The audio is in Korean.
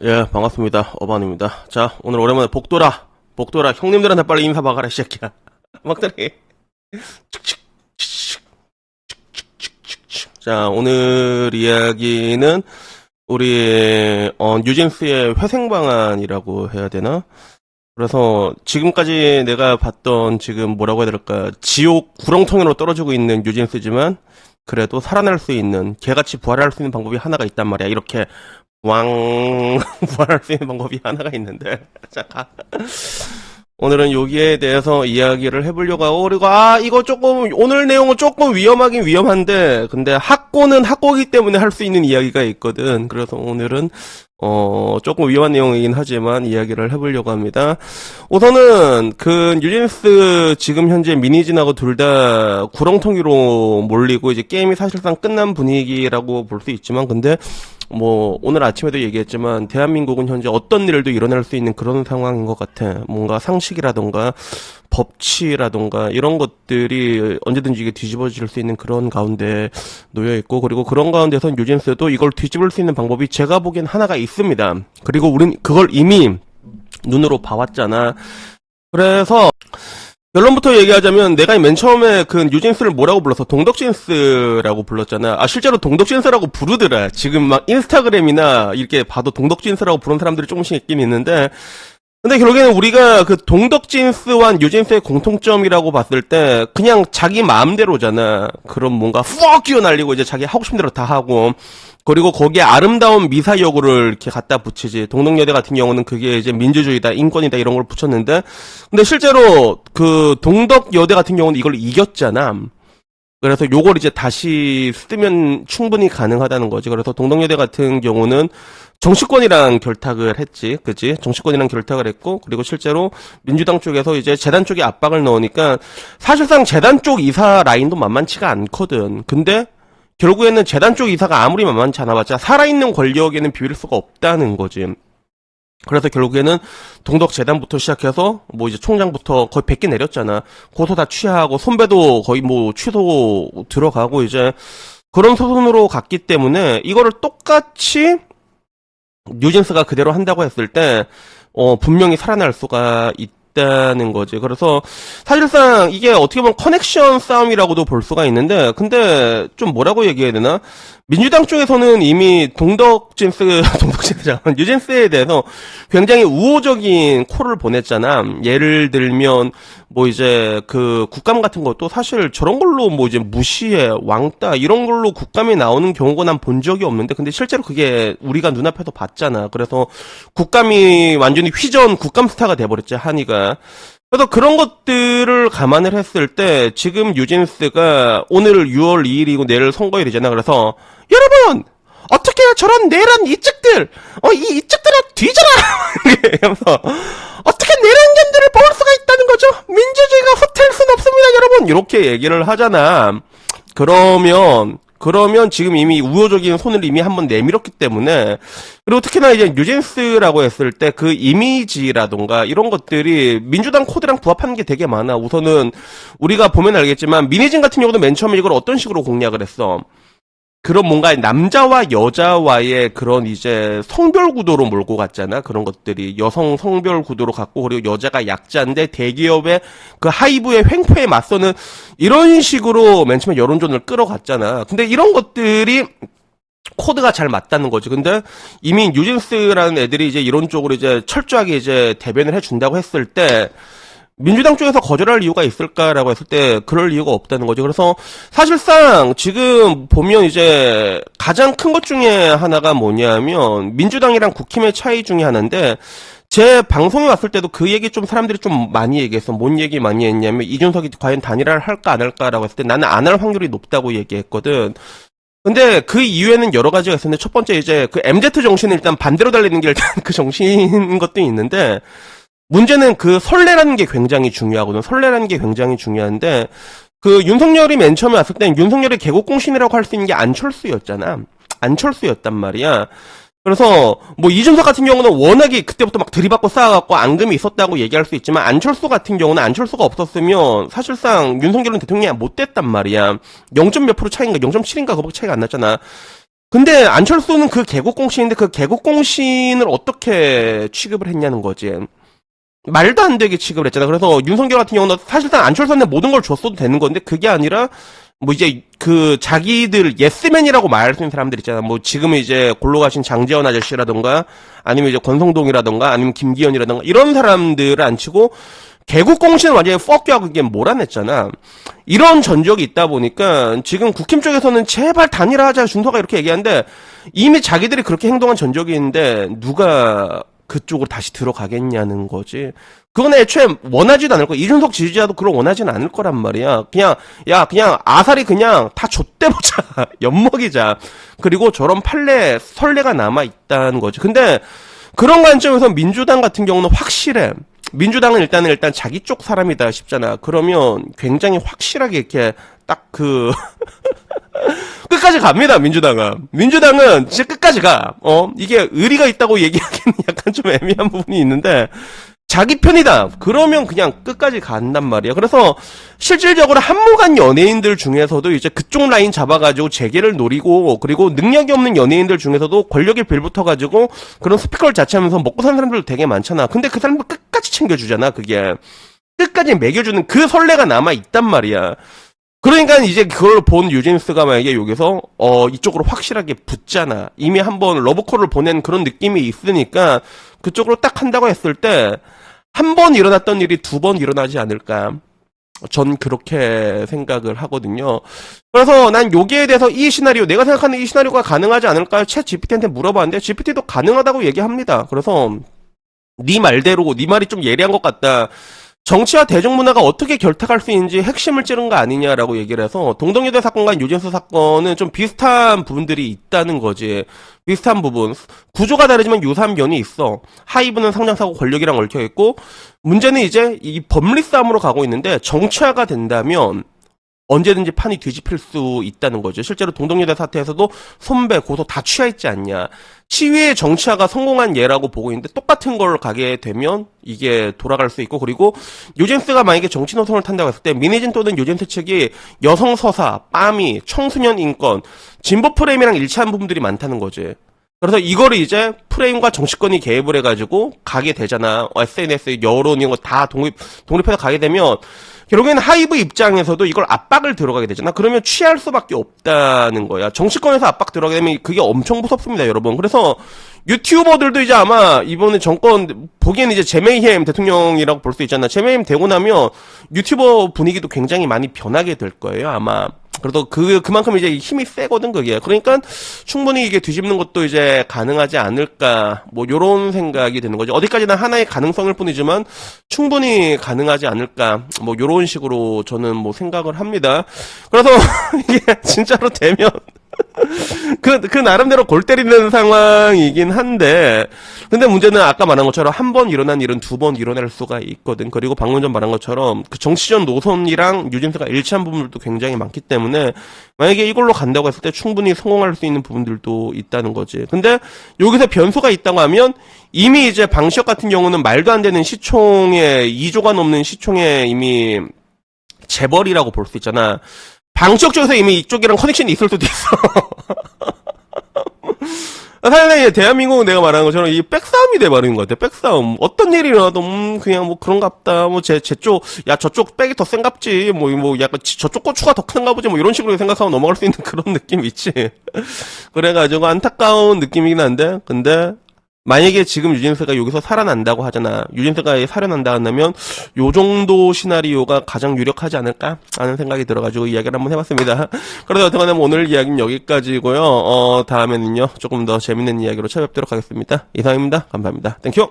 예, 반갑습니다. 어반입니다. 자, 오늘 오랜만에 복도라, 형님들한테 빨리 인사 박아라, 이 새끼야. 막다리. 자, 오늘 이야기는 우리, 뉴진스의 회생 방안이라고 해야 되나? 그래서 지금까지 내가 봤던 지금 뭐라고 해야 될까? 지옥 구렁텅이로 떨어지고 있는 뉴진스지만, 그래도 살아날 수 있는, 개같이 부활할 수 있는 방법이 하나가 있단 말이야. 이렇게 부활할 수 있는 방법이 하나가 있는데. 잠깐. 오늘은 여기에 대해서 이야기를 해보려고 하고, 그리고, 이거 조금, 오늘 내용은 조금 위험하긴 위험한데, 근데 학고는 학고이기 때문에 할 수 있는 이야기가 있거든. 그래서 오늘은, 조금 위험한 내용이긴 하지만 이야기를 해보려고 합니다. 우선은, 뉴진스 지금 현재 미니진하고 둘 다 구렁텅이로 몰리고, 이제 게임이 사실상 끝난 분위기라고 볼 수 있지만, 근데, 오늘 아침에도 얘기했지만, 대한민국은 현재 어떤 일도 일어날 수 있는 그런 상황인 것 같아. 뭔가 상식이라던가, 법치라던가, 이런 것들이 언제든지 이게 뒤집어질 수 있는 그런 가운데 놓여있고, 그리고 그런 가운데서 뉴진스도 이걸 뒤집을 수 있는 방법이 제가 보기엔 하나가 있습니다. 그리고 우린 그걸 이미 눈으로 봐왔잖아. 그래서, 결론부터 얘기하자면 내가 맨 처음에 뉴진스를 뭐라고 불렀어? 동덕진스라고 불렀잖아. 실제로 동덕진스라고 부르더라. 지금 막 인스타그램이나 이렇게 봐도 동덕진스라고 부르는 사람들이 조금씩 있긴 있는데, 근데 결국에는 우리가 동덕진스와 뉴진스의 공통점이라고 봤을 때 그냥 자기 마음대로잖아. 그럼 뭔가 fuck you 날리고 이제 자기 하고 싶은 대로 다 하고, 그리고 거기에 아름다운 미사여구를 이렇게 갖다 붙이지. 동덕여대 같은 경우는 그게 이제 민주주의다, 인권이다 이런 걸 붙였는데, 근데 실제로 동덕여대 같은 경우는 이걸 이겼잖아. 그래서 요걸 이제 다시 쓰면 충분히 가능하다는 거지. 그래서 동덕여대 같은 경우는 정치권이랑 결탁을 했지. 그치? 정치권이랑 결탁을 했고, 그리고 실제로 민주당 쪽에서 이제 재단 쪽에 압박을 넣으니까 사실상 재단 쪽 이사 라인도 만만치가 않거든. 근데 결국에는 재단 쪽 이사가 아무리 만만치 않아봤자 살아있는 권력에는 비빌 수가 없다는 거지. 그래서 결국에는 동덕재단부터 시작해서 이제 총장부터 거의 100개 내렸잖아. 고소 다 취하하고 선배도 거의 취소 들어가고 이제 그런 소송으로 갔기 때문에 이거를 똑같이 뉴진스가 그대로 한다고 했을 때 분명히 살아날 수가 있다는 거지. 그래서 사실상 이게 어떻게 보면 커넥션 싸움이라고도 볼 수가 있는데, 근데 좀 뭐라고 얘기해야 되나? 민주당 쪽에서는 이미 뉴진스에 대해서 굉장히 우호적인 콜을 보냈잖아. 예를 들면 이제 국감 같은 것도 사실 저런 걸로 이제 무시해, 왕따 이런 걸로 국감이 나오는 경우가 난 본 적이 없는데, 근데 실제로 그게 우리가 눈앞에서 봤잖아. 그래서 국감이 완전히 휘전 국감 스타가 돼버렸지, 한이가. 그래서 그런 것들을 감안을 했을 때 지금 뉴진스가 오늘 6월 2일이고 내일 선거일이잖아. 그래서 여러분, 어떻게 저런 내란 이쪽들, 이 이쪽들아 뒤져라! 이러면서 어떻게 내란견들을 볼 수가 있다는 거죠? 민주주의가 헛될 순 없습니다, 여러분! 이렇게 얘기를 하잖아. 그러면 지금 이미 우호적인 손을 이미 한번 내밀었기 때문에, 그리고 특히나 이제 뉴진스라고 했을 때 그 이미지라던가 이런 것들이 민주당 코드랑 부합하는 게 되게 많아. 우선은 우리가 보면 알겠지만 미니진 같은 경우도 맨 처음에 이걸 어떤 식으로 공략을 했어? 그런 뭔가 남자와 여자와의 그런 이제 성별 구도로 몰고 갔잖아. 그런 것들이 여성 성별 구도로 갔고, 그리고 여자가 약자인데 대기업의 하이브의 횡포에 맞서는 이런 식으로 맨 처음에 여론전을 끌어갔잖아. 근데 이런 것들이 코드가 잘 맞다는 거지. 근데 이미 뉴진스라는 애들이 이제 이런 쪽으로 이제 철저하게 이제 대변을 해준다고 했을 때 민주당 쪽에서 거절할 이유가 있을까라고 했을 때 그럴 이유가 없다는 거죠. 그래서 사실상 지금 보면 이제 가장 큰 것 중에 하나가 뭐냐면 민주당이랑 국힘의 차이 중에 하나인데, 제 방송에 왔을 때도 그 얘기 좀 사람들이 좀 많이 얘기했어. 뭔 얘기 많이 했냐면 이준석이 과연 단일화를 할까 안 할까라고 했을 때 나는 안 할 확률이 높다고 얘기했거든. 근데 그 이유에는 여러 가지가 있었는데, 첫 번째 이제 MZ 정신을 일단 반대로 달리는 게 일단 그 정신인 것도 있는데, 문제는 설레라는 게 굉장히 중요하거든. 설레라는 게 굉장히 중요한데, 윤석열이 맨 처음에 왔을 땐 윤석열의 개국공신이라고 할 수 있는 게 안철수였잖아. 안철수였단 말이야. 그래서 이준석 같은 경우는 워낙에 그때부터 막 들이받고 쌓아갖고 앙금이 있었다고 얘기할 수 있지만, 안철수 같은 경우는 안철수가 없었으면 사실상 윤석열은 대통령이 못 됐단 말이야. 0. 몇 프로 차이인가 0.7인가 그밖에 차이가 안 났잖아. 근데 안철수는 그 개국공신인데 그 개국공신을 어떻게 취급을 했냐는 거지. 말도 안 되게 취급을 했잖아. 그래서 윤석열 같은 경우는 사실상 안철수한테 모든 걸 줬어도 되는 건데 그게 아니라 뭐 이제 그 자기들 예스맨이라고 말할 수 있는 사람들 있잖아. 뭐 지금은 이제 골로 가신 장제원 아저씨라던가 아니면 이제 권성동이라던가 아니면 김기현이라던가 이런 사람들을 안 치고 개국공신은 완전히 퍽유하고 이게 몰아냈잖아. 이런 전적이 있다 보니까 지금 국힘 쪽에서는 제발 단일화하자 준서가 이렇게 얘기하는데 이미 자기들이 그렇게 행동한 전적이 있는데 누가 그쪽으로 다시 들어가겠냐는 거지. 그건 애초에 원하지도 않을 거야. 이준석 지지자도 그걸 원하지는 않을 거란 말이야. 그냥 아사리 그냥 다 좆대보자. 엿먹이자. 그리고 저런 판례, 선례가 남아있다는 거지. 근데 그런 관점에서 민주당 같은 경우는 확실해. 민주당은 일단 자기 쪽 사람이다 싶잖아. 그러면 굉장히 확실하게 이렇게 딱 끝까지 갑니다, 민주당은. 민주당은 진짜 끝까지 가. 이게 의리가 있다고 얘기하기는 약간 좀 애매한 부분이 있는데, 자기 편이다. 그러면 그냥 끝까지 간단 말이야. 그래서 실질적으로 한무간 연예인들 중에서도 이제 그쪽 라인 잡아가지고 재계를 노리고 그리고 능력이 없는 연예인들 중에서도 권력에 빌붙어가지고 그런 스피커를 자처하면서 먹고 사는 사람들 되게 많잖아. 근데 그 사람들 끝까지 챙겨주잖아. 그게. 끝까지 먹여주는 그 선례가 남아있단 말이야. 그러니까 이제 그걸 본 유진스가 만약에 여기서 이쪽으로 확실하게 붙잖아. 이미 한번 러브콜을 보낸 그런 느낌이 있으니까 그쪽으로 딱 한다고 했을 때 한 번 일어났던 일이 두 번 일어나지 않을까. 전 그렇게 생각을 하거든요. 그래서 난 여기에 대해서 이 시나리오, 내가 생각하는 이 시나리오가 가능하지 않을까 챗 GPT한테 물어봤는데 GPT도 가능하다고 얘기합니다. 그래서 네 말대로 네 말이 좀 예리한 것 같다. 정치와 대중문화가 어떻게 결탁할 수 있는지 핵심을 찌른 거 아니냐라고 얘기를 해서 동덕여대 사건과 유진수 사건은 좀 비슷한 부분들이 있다는 거지. 비슷한 부분. 구조가 다르지만 유사한 면이 있어. 하이브는 성장사고 권력이랑 얽혀있고 문제는 이제 이 법리 싸움으로 가고 있는데 정치화가 된다면 언제든지 판이 뒤집힐 수 있다는 거죠. 실제로 동덕여대 사태에서도 손배, 고소 다 취하있지 않냐. 시위의 정치화가 성공한 예라고 보고 있는데 똑같은 걸 가게 되면 이게 돌아갈 수 있고 그리고 유젠스가 만약에 정치 노선을 탄다고 했을 때 민희진 또는 유젠스 측이 여성 서사, 빠미, 청소년 인권, 진보 프레임이랑 일치한 부분들이 많다는 거지. 그래서 이거를 이제 프레임과 정치권이 개입을 해가지고 가게 되잖아. SNS, 여론 이런 거 다 독립해서 가게 되면 결국에는 하이브 입장에서도 이걸 압박을 들어가게 되잖아. 그러면 취할 수밖에 없다는 거야. 정치권에서 압박 들어가게 되면 그게 엄청 무섭습니다, 여러분. 그래서 유튜버들도 이제 아마 이번에 정권 보기에는 이제 제메이햄 대통령이라고 볼 수 있잖아. 제메이햄 되고 나면 유튜버 분위기도 굉장히 많이 변하게 될 거예요, 아마. 그래서 그만큼 이제 힘이 세거든, 그게. 그러니까 충분히 이게 뒤집는 것도 이제 가능하지 않을까. 뭐, 요런 생각이 드는 거죠. 어디까지나 하나의 가능성일 뿐이지만 충분히 가능하지 않을까. 뭐, 요런 식으로 저는 뭐 생각을 합니다. 그래서 이게 진짜로 되면 그 나름대로 골 때리는 상황이긴 한데, 근데 문제는 아까 말한 것처럼 한 번 일어난 일은 두 번 일어날 수가 있거든. 그리고 방금 전 말한 것처럼 그 정치적 노선이랑 유진스가 일치한 부분들도 굉장히 많기 때문에 만약에 이걸로 간다고 했을 때 충분히 성공할 수 있는 부분들도 있다는 거지. 근데 여기서 변수가 있다고 하면 이미 이제 방시혁 같은 경우는 말도 안 되는 시총에 2조가 넘는 시총에 이미 재벌이라고 볼 수 있잖아. 방시혁 쪽에서 이미 이쪽이랑 커넥션이 있을 수도 있어. 사실 대한민국은 내가 말한 것처럼 이 백싸움이 돼버리는 것 같아. 백싸움. 어떤 일이 일어나도 그냥 뭐 그런갑다. 뭐 제쪽 야 저쪽 백이 더 센갑지. 뭐 약간 저쪽 고추가 더 큰가 보지. 뭐 이런 식으로 생각하고 넘어갈 수 있는 그런 느낌이 있지. 그래가지고 안타까운 느낌이긴 한데 근데 만약에 지금 유진스가 여기서 살아난다고 하잖아. 유진스가 살아난다 한다면 요 정도 시나리오가 가장 유력하지 않을까 하는 생각이 들어가지고 이야기를 한번 해봤습니다. 그래서 어떡하면 오늘 이야기는 여기까지고요. 다음에는요 조금 더 재밌는 이야기로 찾아뵙도록 하겠습니다. 이상입니다. 감사합니다. 땡큐.